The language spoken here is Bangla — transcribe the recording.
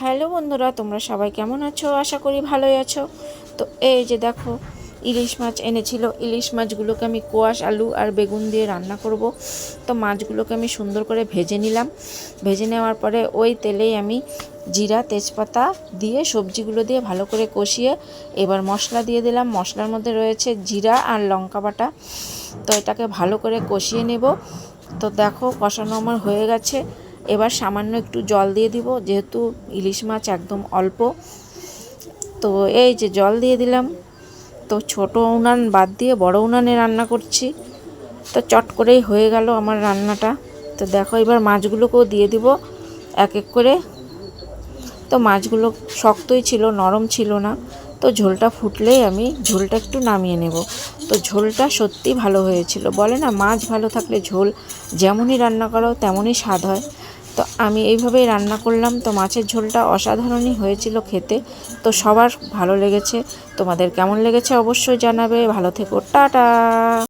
হ্যালো বন্ধুরা, তোমরা সবাই কেমন আছো? আশা করি ভালোই আছো। তো এই যে দেখো, ইলিশ মাছ এনেছিল। ইলিশ মাছগুলোকে আমি কোয়াশ আলু আর বেগুন দিয়ে রান্না করব। তো মাছগুলোকে আমি সুন্দর করে ভেজে নিলাম। ভেজে নেওয়ার পরে ওই তেলেই আমি জিরা তেজপাতা দিয়ে সবজিগুলো দিয়ে ভালো করে কষিয়ে এবার মশলা দিয়ে দিলাম। মশলার মধ্যে রয়েছে জিরা আর লঙ্কা বাটা। তো এটাকে ভালো করে কষিয়ে নেব। তো দেখো, কষানো আমার হয়ে গেছে। এবার সামান্য একটু জল দিয়ে দিব, যেহেতু ইলিশ মাছ একদম অল্প। তো এই যে জল দিয়ে দিলাম। তো ছোট উনান বাদ দিয়ে বড় উনানে রান্না করছি। তো চট করেই হয়ে গেল আমার রান্নাটা। তো দেখো, এবার মাছগুলোকেও দিয়ে দিব এক এক করে। তো মাছগুলো শক্তই ছিল, নরম ছিল না। তো ঝোলটা ফুটলেই আমি ঝোলটা একটু নামিয়ে নেব। তো ঝোলটা সত্যি ভালো হয়েছিল। বলে না, মাছ ভালো থাকলে ঝোল যেমনই রান্না করো তেমনই স্বাদ হয়। তো আমি এইভাবেই রান্না করলাম। তো মাছের ঝোলটা অসাধারণই হয়েছিল খেতে। তো সবার ভালো লেগেছে। তোমাদের কেমন লেগেছে অবশ্যই জানাবে। ভালো থেকো, টাটা।